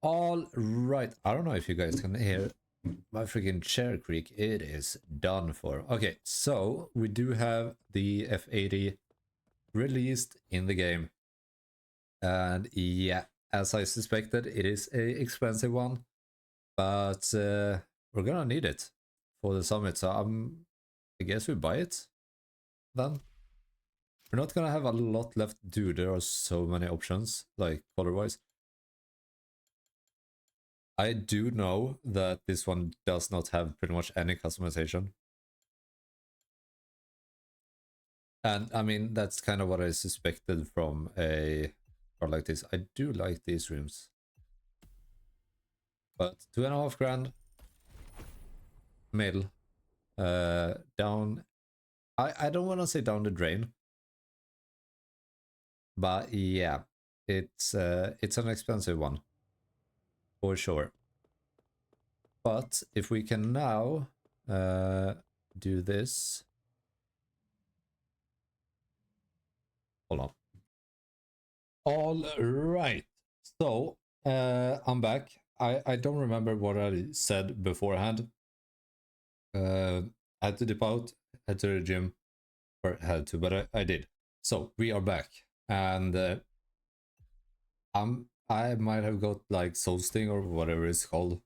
All right, I don't know if you guys can hear my freaking chair creak. It is done for. Okay, so we do have the F80 released in the game. And yeah, as I suspected, it is a expensive one. But we're gonna need it for the summit, so I guess we buy it then. We're not gonna have a lot left to do. There are so many options, like color-wise. I do know that this one does not have pretty much any customization. And I mean, that's kind of what I suspected from a car like this. I do like these rims. But 2.5 grand mil down. I don't want to say down the drain. But yeah, it's an expensive one. For sure. But if we can now do this. Hold on. All right. So I'm back. I don't remember what I said beforehand. Had to dip out, had to the gym, or had to, but I did. So we are back, and I might have got like soul sting or whatever it's called.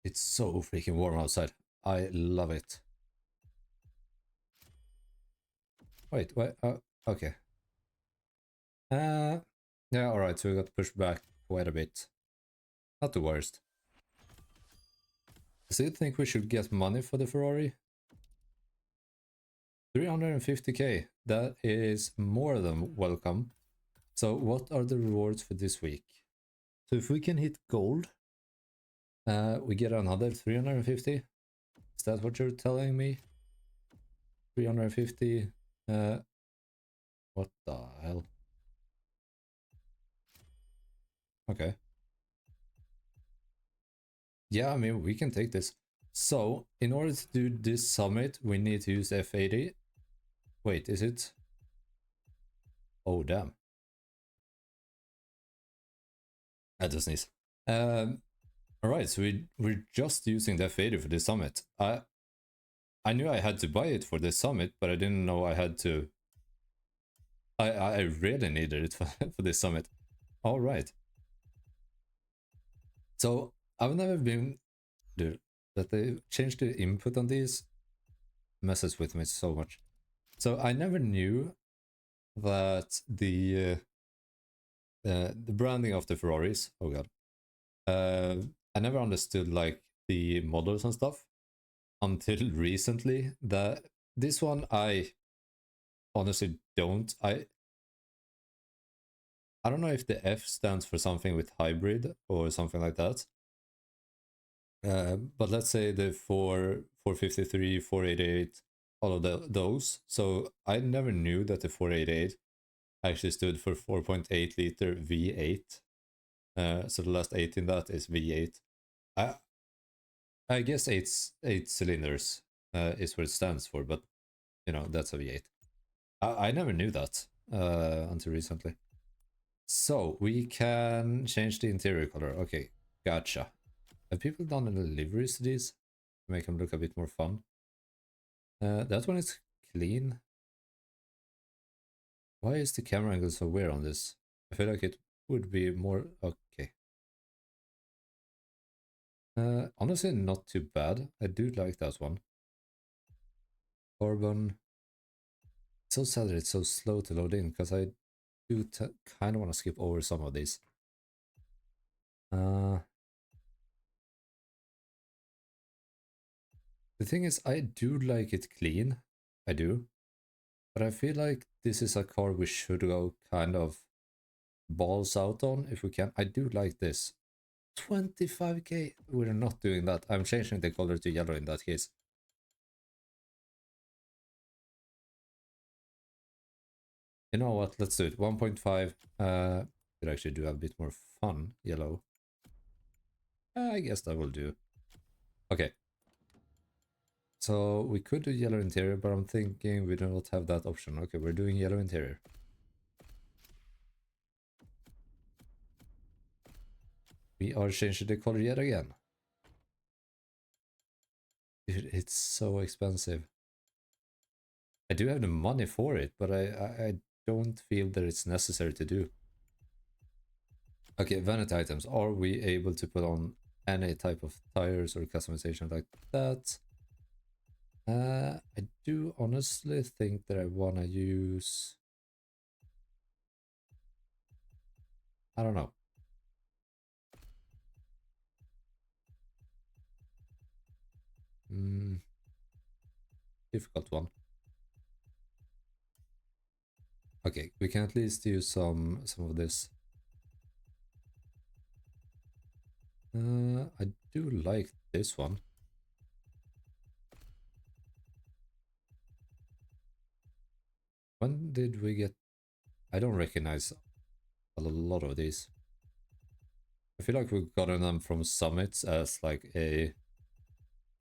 It's so freaking warm outside. I love it. Wait, what? Okay. Yeah, all right. So we got pushed back quite a bit. Not the worst. Do you think we should get money for the Ferrari? 350k. That is more than welcome. So what are the rewards for this week? So if we can hit gold, we get another 350. Is that what you're telling me? 350. What the hell? Okay. Yeah, I mean, we can take this. So in order to do this summit, we need to use F80. Wait, is it? Oh, damn. I just sneeze. Alright, so we're just using the F80 for this summit. I knew I had to buy it for this summit, but I didn't know I had to. I really needed it for this summit. Alright. So I've never been, dude, that they changed the input on these messes with me so much. So I never knew that the branding of the Ferraris. Oh god. I never understood like the models and stuff until recently. That this one I honestly don't. I don't know if the F stands for something with hybrid or something like that. But let's say the 453, 488, all of those. So I never knew that the 488 actually stood for 4.8 liter V8. So the last 8 in that is V8. I guess eight cylinders is what it stands for, but you know, that's a V8. I never knew that until recently. So we can change the interior color. Okay, gotcha. Have people done any liveries to these to make them look a bit more fun? That one is clean. Why is the camera angle so weird on this? I feel like it would be more okay. Honestly, not too bad. I do like that one. Carbon. It's so sad that it's so slow to load in because I do kind of want to skip over some of these. The thing is, I do like it clean. I do. But I feel like this is a car we should go kind of balls out on if we can. I do like this. 25k. We're not doing that. I'm changing the color to yellow in that case. You know what? Let's do it. 1.5. Could actually do a bit more fun yellow. I guess that will do. Okay. So we could do yellow interior, but I'm thinking we do not have that option. Okay, we're doing yellow interior. We are changing the color yet again. Dude, it's so expensive. I do have the money for it, but I don't feel that it's necessary to do. Okay, vanity items. Are we able to put on any type of tires or customization like that? I do honestly think that I want to use... I don't know. Difficult one. Okay, we can at least use some of this. I do like this one. When did we get... I don't recognize a lot of these. I feel like we've gotten them from summits as like a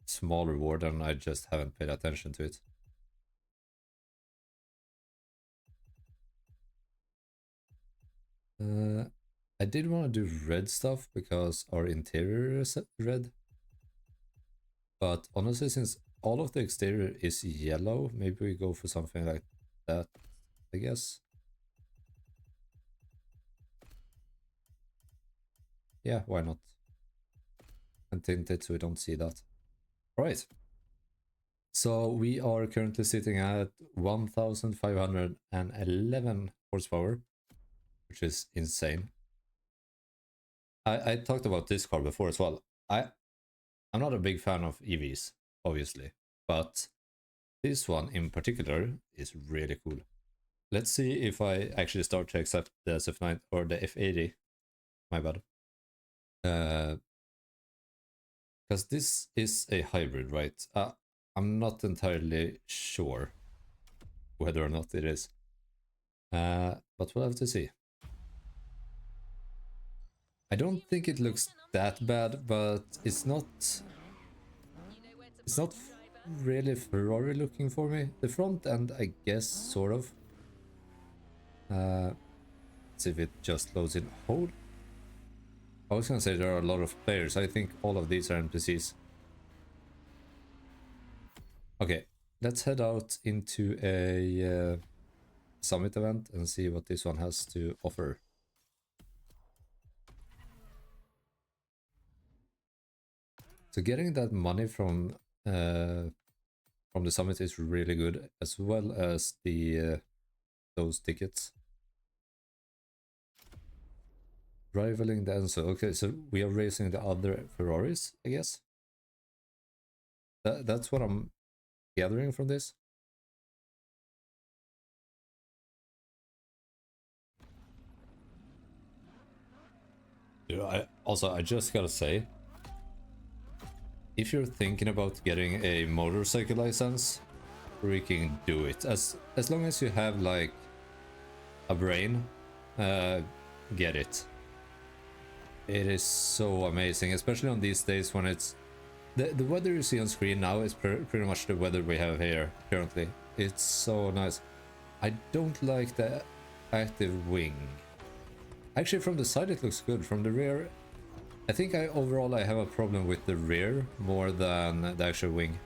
small reward and I just haven't paid attention to it. I did want to do red stuff because our interior is red. But honestly, since all of the exterior is yellow, maybe we go for something like that, I guess. Yeah, why not? And tint it so we don't see that. Alright. So we are currently sitting at 1,511 horsepower, which is insane. I talked about this car before as well. I'm not a big fan of EVs, obviously, but this one in particular is really cool. Let's see if I actually start to accept the SF9 or the F80. My bad. Because this is a hybrid, right? I'm not entirely sure whether or not it is. But we'll have to see. I don't think it looks that bad, but it's not really Ferrari looking for me. The front end, I guess, sort of. Let's see if it just loads in whole. I was gonna say there are a lot of players. I think all of these are NPCs. Okay, let's head out into a summit event and see what this one has to offer. So getting that money from the summit is really good, as well as the those tickets. Rivaling the Enzo. Okay, so we are racing the other Ferraris, I guess. That's what I'm gathering from this. Dude, I just gotta say, if you're thinking about getting a motorcycle license, freaking do it. As long as you have like a brain, get it. It is so amazing, especially on these days when it's the weather you see on screen now is pretty much the weather we have here currently. It's so nice. I don't like the active wing. Actually, from the side it looks good. From the rear, I think overall I have a problem with the rear more than the actual wing.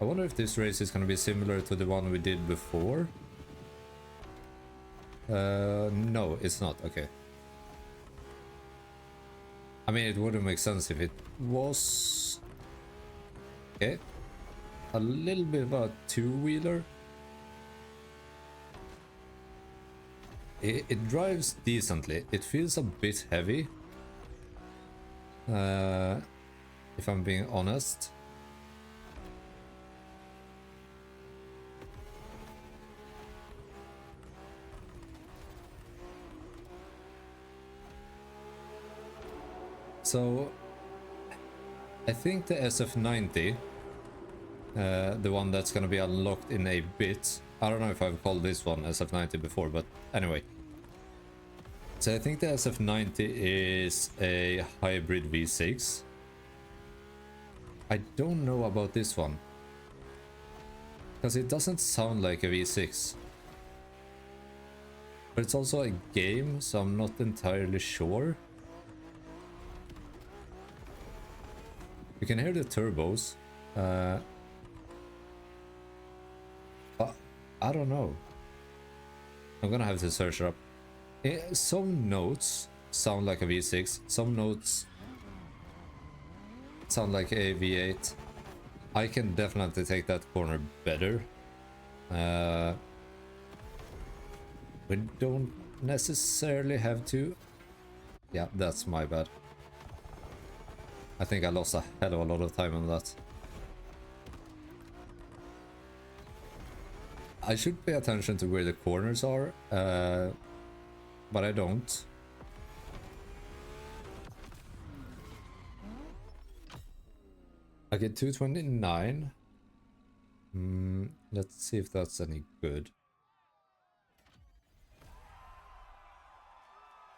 I wonder if this race is going to be similar to the one we did before. No, it's not. Okay. I mean, it wouldn't make sense if it was... Okay. A little bit of a two-wheeler. It drives decently. It feels a bit heavy. If I'm being honest. So I think the SF90, the one that's gonna be unlocked in a bit. I don't know if I've called this one SF90 before, but anyway. So I think the SF90 is a hybrid V6. I don't know about this one, because it doesn't sound like a V6. But it's also a game, so I'm not entirely sure. You can hear the turbos. But I don't know. I'm gonna have to search it up. Some notes sound like a V6. Some notes sound like a V8. I can definitely take that corner better. We don't necessarily have to. Yeah, that's my bad. I think I lost a hell of a lot of time on that. I should pay attention to where the corners are, but I don't. I get 229. Let's see if that's any good.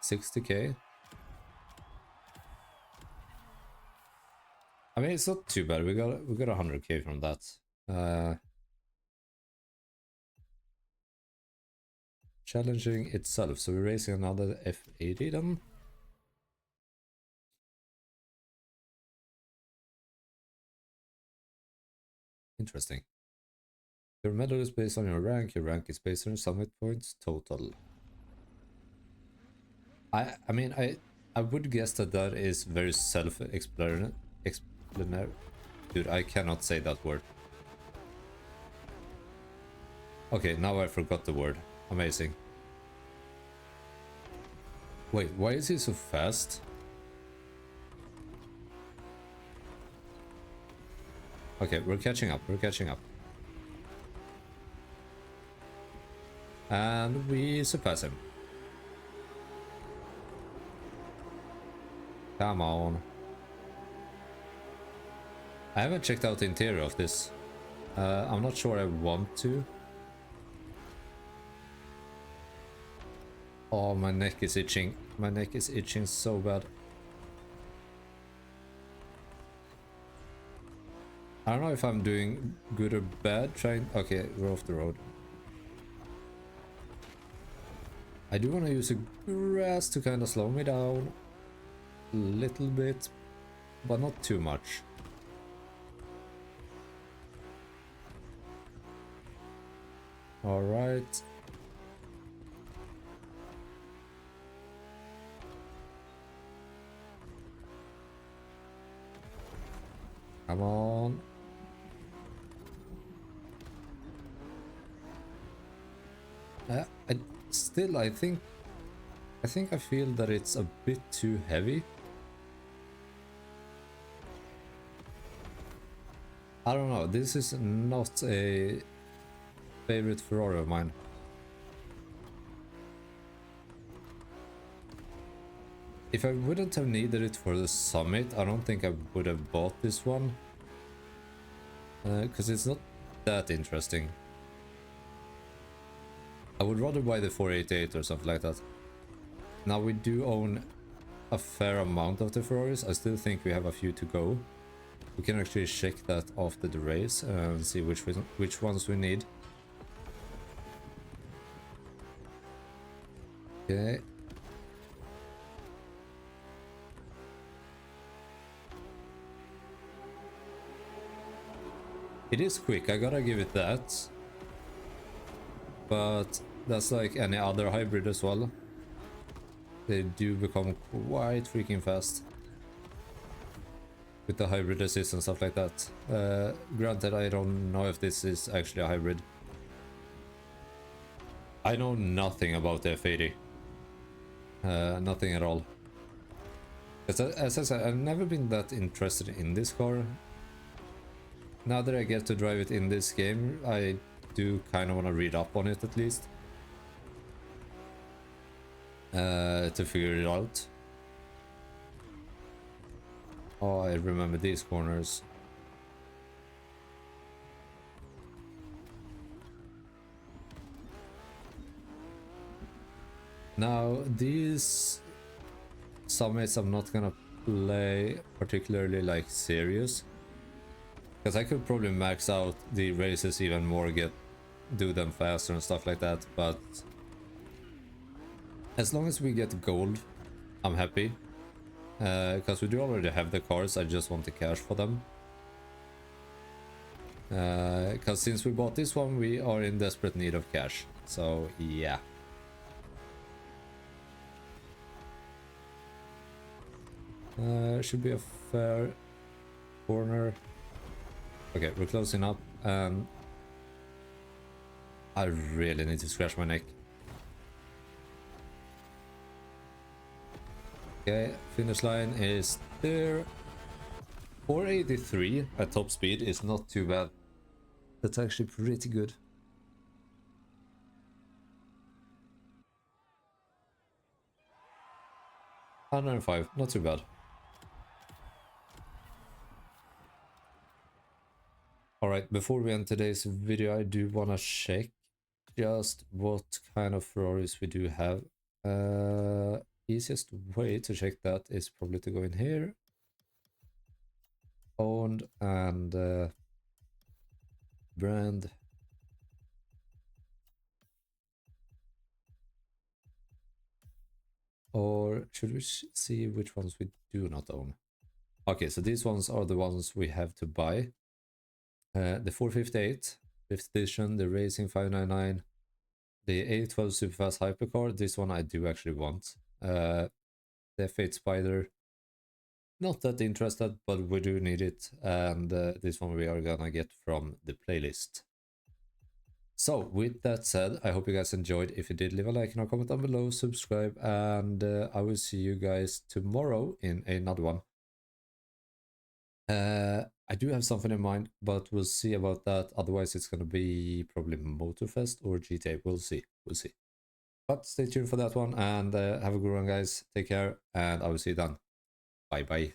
60k. I mean, it's not too bad. We got 100k from that. Challenging itself. So we're racing another F80 then. Interesting. Your medal is based on your rank is based on your summit points total. I mean, I would guess that that is very self-explanatory. Dude, I cannot say that word. Okay, now I forgot the word. Amazing. Wait, why is he so fast? Okay, we're catching up, And we surpass him. Come on. I haven't checked out the interior of this. I'm not sure I want to. Oh, my neck is itching. My neck is itching so bad. I don't know if I'm doing good or bad trying... Okay, we're off the road. I do want to use the grass to kind of slow me down a little bit, but not too much. All right. Come on. I think I feel that it's a bit too heavy. I don't know, this is not a favorite Ferrari of mine. If I wouldn't have needed it for the summit, I don't think I would have bought this one. Because it's not that interesting. I would rather buy the 488 or something like that. Now we do own a fair amount of the Ferraris. I still think we have a few to go. We can actually check that after the race and see which ones we need. Okay. It is quick, I gotta give it that. But that's like any other hybrid as well. They do become quite freaking fast. With the hybrid assist and stuff like that. Granted, I don't know if this is actually a hybrid. I know nothing about the F80. Nothing at all. As I said, I've never been that interested in this car. Now that I get to drive it in this game, I do kind of want to read up on it at least. To figure it out. Oh, I remember these corners. Now, these summits I'm not gonna play particularly like serious. Because I could probably max out the races even more, do them faster and stuff like that, but As long as we get gold, I'm happy. Because we do already have the cars, I just want the cash for them. Because since we bought this one, we are in desperate need of cash. So, yeah. Should be a fair corner. Okay, we're closing up. I really need to scratch my neck. Okay, finish line is there. 483 at top speed is not too bad. That's actually pretty good. $105, not too bad. Alright, before we end today's video, I do want to check just what kind of Ferraris we do have. Easiest way to check that is probably to go in here. Owned and brand. Or should we see which ones we do not own? Okay, so these ones are the ones we have to buy. The 458, 5th edition, the Racing 599, the A12 Superfast Hypercar. This one I do actually want. The F8 Spider. Not that interested, but we do need it. And this one we are gonna get from the playlist. So, with that said, I hope you guys enjoyed. If you did, leave a like and a comment down below, subscribe, and I will see you guys tomorrow in another one. I do have something in mind, but we'll see about that. Otherwise, it's going to be probably Motorfest or GTA. We'll see. We'll see. But stay tuned for that one, and have a good one, guys. Take care, and I will see you then. Bye-bye.